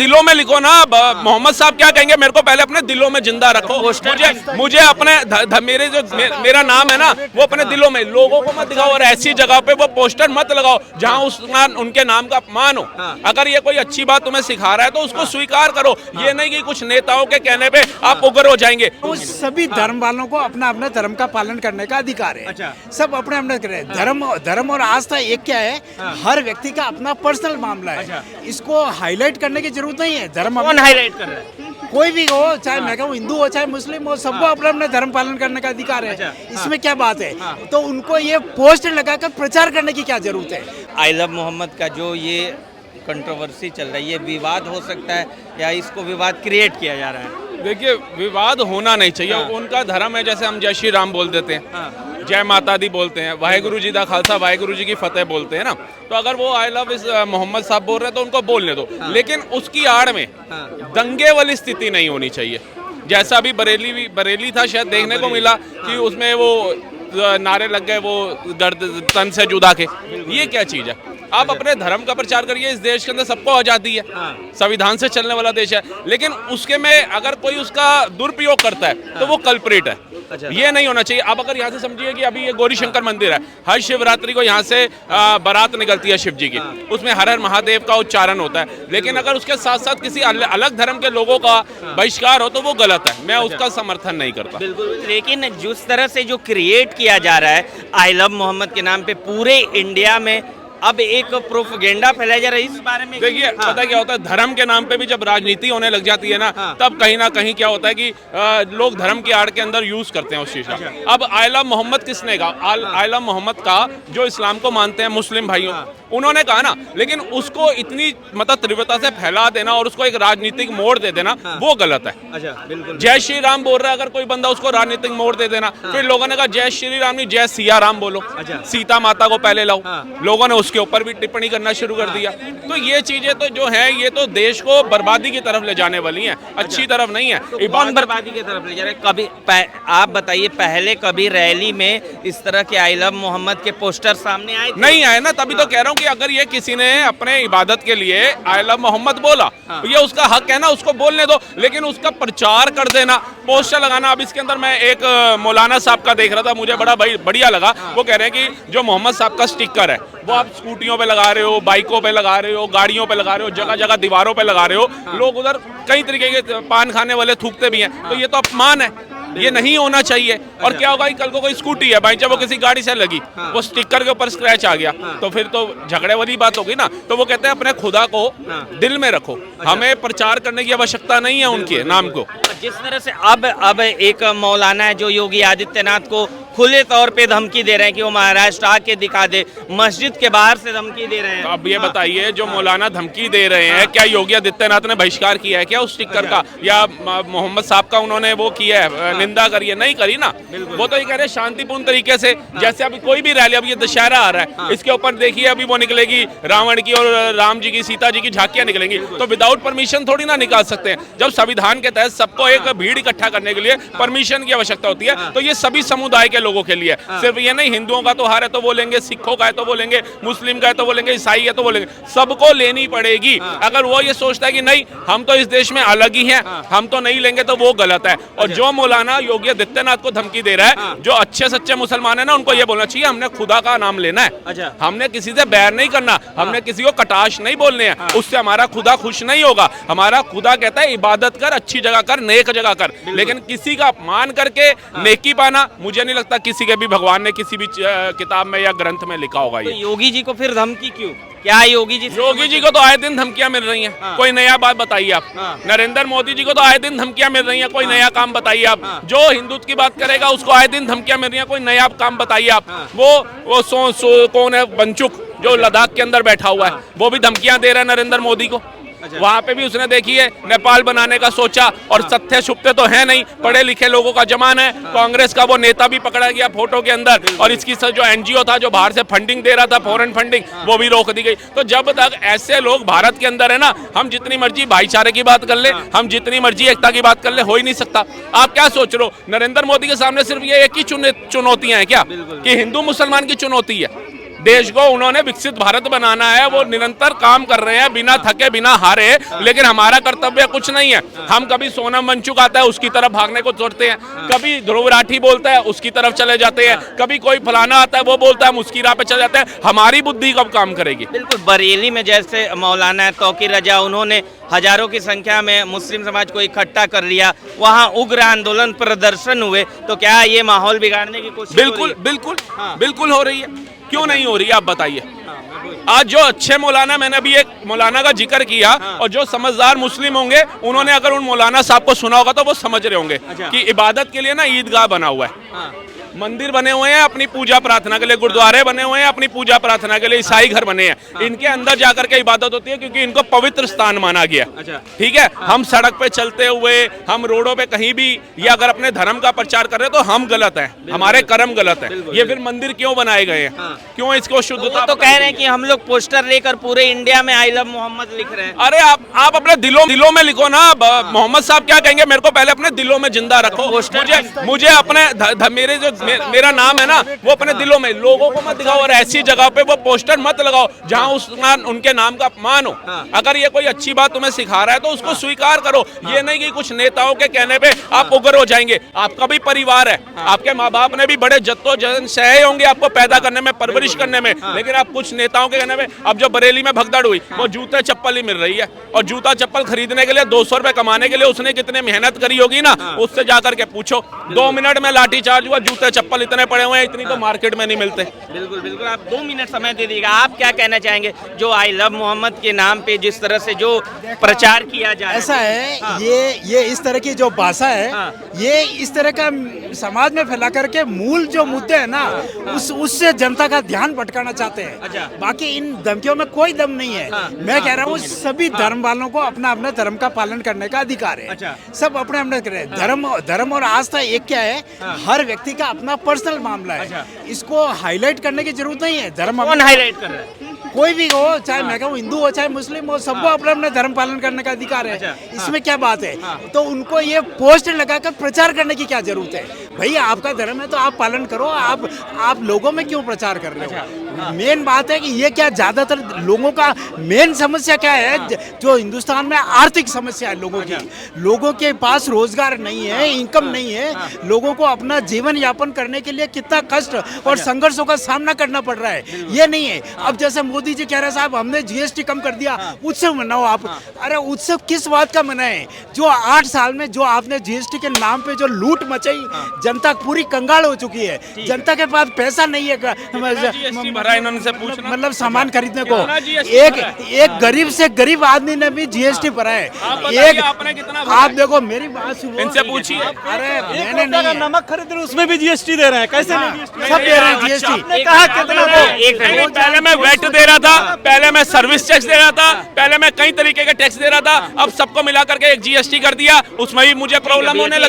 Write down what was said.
दिलों में लिखो ना। मोहम्मद साहब क्या कहेंगे, मेरे को पहले अपने दिलों में जिंदा रखो। मुझे अपने मेरा नाम है ना, वो अपने दिलों में, लोगों को मत दिखाओ और ऐसी जगह पे वो पोस्टर मत लगाओ जहां उनके नाम का अपमान हो। अगर ये कोई अच्छी बात तुम्हें सिखा रहा है तो उसको स्वीकार करो। ये नहीं कि कुछ नेताओं के कहने पे आप उग्र हो जाएंगे। सभी धर्म वालों को अपना अपना धर्म का पालन करने का अधिकार है। अच्छा। सब अपने अपने करें। धर्म और आस्था एक क्या है, हर व्यक्ति का अपना पर्सनल मामला है। इसको हाईलाइट करने की जरूरत नहीं है। धर्म कौन हाईलाइट कर रहा है? कोई भी हो, चाहे मैं कहूँ हिंदू हो चाहे मुस्लिम हो, सबको अपना अपना धर्म पालन करने का अधिकार है। इसमें क्या बात है? तो उनको ये पोस्टर लगाकर प्रचार करने की क्या जरूरत है? आई लव मोहम्मद का जो ये कंट्रोवर्सी चल रहा है, ये विवाद हो सकता है या इसको विवाद क्रिएट किया जा रहा है? देखिए, विवाद होना नहीं चाहिए। उनका धर्म है, जैसे हम जय श्री राम बोल देते हैं, जय माता दी बोलते हैं, वाहेगुरु जी दा खालसा वाहेगुरु जी की फतेह बोलते हैं ना। तो अगर वो आई लव इस मोहम्मद साहब बोल रहे हैं तो उनको बोलने दो, लेकिन उसकी आड़ में दंगे वाली स्थिति नहीं होनी चाहिए। जैसा अभी बरेली था, शायद देखने को मिला कि उसमें वो नारे लग गए, वो दर्द तन से जुदा के। ये क्या चीज है? आप अपने धर्म का प्रचार करिए। इस देश के अंदर सबको आज़ादी है, संविधान से चलने वाला देश है, लेकिन उसके में अगर कोई उसका दुरुपयोग करता है तो वो कल्प्रिट है। ये नहीं होना चाहिए। आप अगर यहाँ से समझिए कि अभी ये गौरी शंकर मंदिर है, हर शिवरात्रि को यहाँ से बारात निकलती है शिव जी की, उसमें हर हर महादेव का उच्चारण होता है, लेकिन अगर उसके साथ साथ किसी अलग धर्म के लोगों का बहिष्कार हो तो वो गलत है। मैं उसका समर्थन नहीं करता। बिल्कुल। लेकिन जिस तरह से जो क्रिएट किया जा रहा है आई लव मोहम्मद के नाम पे पूरे इंडिया में, अब एक प्रोपेगेंडा फैलाया जा रहा है, इस बारे में देखिए, पता क्या होता है, धर्म के नाम पे भी जब राजनीति होने लग जाती है ना, तब कहीं ना कहीं क्या होता है कि लोग धर्म की आड़ के अंदर यूज करते हैं उस चीज का। अब आई लव मोहम्मद किसने कहा? आई लव मोहम्मद का जो इस्लाम को मानते हैं मुस्लिम भाइयों, उन्होंने कहा ना, लेकिन उसको इतनी मतलब तीव्रता से फैला देना और उसको एक राजनीतिक मोड़ दे देना, वो गलत है। बिल्कुल। जय श्री राम बोल रहा है अगर कोई बंदा, उसको राजनीतिक मोड़ दे देना। फिर लोगों ने कहा जय श्री राम नहीं, जय सिया राम बोलो, सीता माता को पहले लाओ। लोगों ने उसके ऊपर भी टिप्पणी करना शुरू कर दिया। तो ये चीजें तो जो है, ये तो देश को बर्बादी की तरफ ले जाने वाली हैं, अच्छी तरफ नहीं है। तो कौन बर्बादी की तरफ ले जा रहे हैं? कभी आप बताइए, पहले कभी रैली में इस तरह के आई लव मोहम्मद के पोस्टर सामने आए थे? नहीं आए ना, तभी तो कह रहा हूँ कि अगर ये किसी ने अपने इबादत के लिए आई लव मोहम्मद बोला, तो ये उसका हक है ना, उसको बोलने दो, लेकिन उसका प्रचार कर देना, पोस्टर लगाना। अब इसके अंदर मैं एक मौलाना साहब का देख रहा था, मुझे बड़ा बढ़िया लगा। वो कह रहे हैं कि जो मोहम्मद साहब का स्टिकर है वो आप स्कूटियों पे लगा रहे हो, बाइकों पे लगा रहे हो, गाड़ियों पे लगा रहे हो, जगह जगह दीवारों पे लगा रहे हो। लोग उधर कई तरीके के पान खाने वाले थूकते भी हैं, तो ये तो अपमान है, ये नहीं होना चाहिए। और क्या होगा कि कल को कोई स्कूटी है भाई, जब वो किसी गाड़ी से लगी, वो स्टिकर के ऊपर स्क्रैच आ गया, तो फिर तो झगड़े वाली बात होगी ना। तो वो कहते हैं अपने खुदा को दिल में रखो, हमें प्रचार करने की आवश्यकता नहीं है उनके नाम को। जिस तरह से अब एक मौलाना है जो योगी आदित्यनाथ को खुले तौर पे धमकी दे रहे हैं कि वो महाराष्ट्र आके दिखा दे, मस्जिद के बाहर से धमकी दे रहे हैं। तो अब ये बताइए, जो मौलाना धमकी दे रहे हैं, क्या योगी आदित्यनाथ ने बहिष्कार किया है क्या उस स्टिकर का, या मोहम्मद साहब का उन्होंने वो किया है, निंदा करी है? नहीं करी ना। वो तो ये कह रहे हैं शांतिपूर्ण तरीके से, जैसे अभी कोई भी रैली, अब ये दशहरा आ रहा है, इसके ऊपर देखिए अभी वो निकलेगी, रावण की और राम जी की, सीता जी की झांकियां निकलेंगी, तो विदाउट परमिशन थोड़ी ना निकाल सकते हैं। जब संविधान के तहत सबको एक भीड़ इकट्ठा करने के लिए परमिशन की आवश्यकता होती है, तो ये सभी समुदाय के लोगों के लिए, सिर्फ ये नहीं हिंदुओं का त्योहार है तो बोलेंगे, सिखों का है तो बोलेंगे, मुस्लिम का है तो बोलेंगे, ईसाई है तो बोलेंगे, सबको लेनी पड़ेगी। अगर वो ये सोचता है कि नहीं हम तो इस देश में अलग ही हैं, हम तो नहीं लेंगे, तो वो गलत है। और जो मौलाना योगी आदित्यनाथ को धमकी दे रहा है, जो अच्छे सच्चे मुसलमान है ना, उनको ये बोलना चाहिए हमने खुदा का नाम लेना है, हमने किसी से बैर नहीं करना, हमने किसी को कटाश नहीं बोलने हैं, उससे हमारा खुदा खुश नहीं होगा। हमारा खुदा कहता है इबादत कर, अच्छी जगह कर, नेक जगह कर, लेकिन किसी का अपमान करके नेकी पाना, मुझे नहीं लगता किसी के भी भगवान ने किसी भी किताब में या ग्रंथ में लिखा होगा। ये तो योगी जी को फिर धमकी क्यों? क्या योगी जी को तो आए दिन धमकियां मिल रही हैं। कोई नया बात बताइए आप। नरेंद्र मोदी जी को तो आए दिन धमकियां मिल रही हैं, कोई नया काम बताइए आप। जो हिंदुत्व की बात करेगा उसको आए दिन धमकियां मिल रही हैं, कोई नया काम बताइए आप। वो कौन है, बंचुक, जो लद्दाख के अंदर बैठा हुआ है, वो भी धमकियां दे रहा है नरेंद्र मोदी को। वहां पे भी उसने देखिए नेपाल बनाने का सोचा, और सत्य छुपते तो है नहीं, पढ़े लिखे लोगों का जमाना है। कांग्रेस का वो नेता भी पकड़ा गया फोटो के अंदर, और इसकी जो एनजीओ था जो बाहर से फंडिंग दे रहा था, फॉरेन फंडिंग, वो भी रोक दी गई। तो जब तक ऐसे लोग भारत के अंदर है ना, हम जितनी मर्जी भाईचारे की बात कर ले, हम जितनी मर्जी एकता की बात कर ले, हो ही नहीं सकता। आप क्या सोच रहे हो, नरेंद्र मोदी के सामने सिर्फ ये एक ही चुनौतियां हैं क्या, कि हिंदू मुसलमान की चुनौती है? देश को उन्होंने विकसित भारत बनाना है, वो निरंतर काम कर रहे हैं बिना थके बिना हारे। लेकिन हमारा कर्तव्य कुछ नहीं है। हम कभी सोनम वांगचुक आता है उसकी तरफ भागने को सोचते हैं, कभी ध्रुव राठी बोलता है उसकी तरफ चले जाते हैं, कभी कोई फलाना आता है वो बोलता है हम उसकी राह पे चले जाते हैं। हमारी बुद्धि कब काम करेगी? बिल्कुल, बरेली में जैसे मौलाना तौकीर रजा, उन्होंने हजारों की संख्या में मुस्लिम समाज को इकट्ठा कर लिया, वहाँ उग्र आंदोलन प्रदर्शन हुए, तो क्या ये माहौल बिगाड़ने की कोशिश हो रही बिल्कुल है? बिल्कुल बिल्कुल हो रही है, क्यों नहीं हो रही है आप बताइए। आज जो अच्छे मौलाना, मैंने अभी एक मौलाना का जिक्र किया, और जो समझदार मुस्लिम होंगे उन्होंने अगर उन मौलाना साहब को सुना होगा तो वो समझ रहे होंगे कि इबादत के लिए ना ईदगाह बना हुआ है, मंदिर बने हुए हैं अपनी पूजा प्रार्थना के लिए, गुरुद्वारे बने हुए हैं अपनी पूजा प्रार्थना के लिए, ईसाई घर बने हैं, इनके अंदर जाकर के इबादत होती है क्योंकि इनको पवित्र स्थान माना गया। ठीक है, हम सड़क पे चलते हुए, हम रोडों पे कहीं भी या अगर अपने धर्म का प्रचार कर रहे हैं तो हम गलत हैं, हमारे कर्म गलत है। ये फिर मंदिर क्यों बनाए गए हैं? क्यों इसको शुद्धता? तो कह रहे हैं कि हम लोग पोस्टर लेकर पूरे इंडिया में आई लव मोहम्मद लिख रहे हैं। अरे आप अपने दिलों में लिखो ना। मोहम्मद साहब क्या कहेंगे? मेरे को पहले अपने दिलों में जिंदा रखो। मुझे अपने मेरे जो मेरा नाम है ना वो अपने दिलों में, लोगों को मत दिखाओ और ऐसी जगह पे वो पोस्टर मत लगाओ जहां उनके नाम का अपमान हो। अगर ये कोई अच्छी बात तुम्हें सिखा रहा है तो उसको स्वीकार करो। ये नहीं कि कुछ नेताओं के कहने पे आप उग्र हो जाएंगे। आपका भी परिवार है, आपके माँ बाप ने भी बड़े जद्दोजहद सहे होंगे आपको पैदा करने में, परवरिश करने में, लेकिन आप कुछ नेताओं के कहने में, अब जो बरेली में भगदड़ हुई वो जूते चप्पल ही मिल रही है, और जूता चप्पल खरीदने के लिए 200 रुपए कमाने के लिए उसने कितने मेहनत करी होगी ना, उससे जाकर के पूछो। 2 मिनट में लाठीचार्ज हुआ, जूते चप्पल इतने पड़े हुए हैं, इतनी तो मार्केट में नहीं मिलते। बिल्कुल बिल्कुल, आप 2 मिनट समय दे दीजिएगा। आप क्या कहना चाहेंगे जो आई लव मोहम्मद के नाम पे जिस तरह से जो प्रचार किया जा रहा है? ऐसा है, ये इस तरह की जो भाषा है, ये इस तरह का समाज में फैला करके मूल जो मुद्दे हैं ना उससे जनता का ध्यान भटकाना चाहते हैं। बाकी इन धमकियों में कोई दम नहीं है। मैं कह रहा हूँ सभी धर्म वालों को अपना अपने धर्म का पालन करने का अधिकार है। सब अपने अपने करें। धर्म और आस्था एक क्या है, हर व्यक्ति का अपना पर्सनल मामला है। इसको हाईलाइट करने की जरूरत नहीं है। धर्म कौन हाईलाइट कर रहा है? कोई भी हो, चाहे मैं कहूँ हिंदू हो चाहे मुस्लिम हो, सबको अपने अपने धर्म पालन करने का अधिकार है। इसमें क्या बात है? तो उनको ये पोस्टर लगाकर प्रचार करने की क्या जरूरत है? भैया आपका धर्म है तो आप पालन करो। आप लोगों में क्यों प्रचार कर रहे हो? मेन बात है कि ये क्या ज्यादातर लोगों का मेन समस्या क्या है, जो हिंदुस्तान में आर्थिक समस्या है लोगों की। लोगों के पास रोजगार नहीं है, इनकम नहीं है, लोगों को अपना जीवन यापन करने के लिए कितना कष्ट और संघर्षों का सामना करना पड़ रहा है, ये नहीं है। अब जैसे मोदी जी कह रहे हैं साहब हमने जीएसटी कम कर दिया, उत्सव मनाओ आप। अरे उत्सव किस बात का मनाए? जो 8 साल में जो आपने जीएसटी के नाम पे जो लूट मचाई, जनता पूरी कंगाल हो चुकी है। जनता के पास पैसा नहीं है मतलब सामान खरीदने को। एक गरीब से गरीब आदमी ने भी जीएसटी भरा है। आप देखो मेरी बात सुनो, इनसे पूछिए। अरे मैंने नहीं, नमक खरीद रहे उसमें भी जीएसटी दे रहे हैं, कैसे नहीं? सब दे रहे हैं जीएसटी। कहा कितना? पहले मैं वेट दे रहा था, पहले मैं सर्विस टैक्स दे रहा था, पहले मैं कई तरीके के टैक्स दे रहा था, अब सबको मिला करके एक जीएसटी कर दिया, उसमें भी मुझे प्रॉब्लम होने लगी।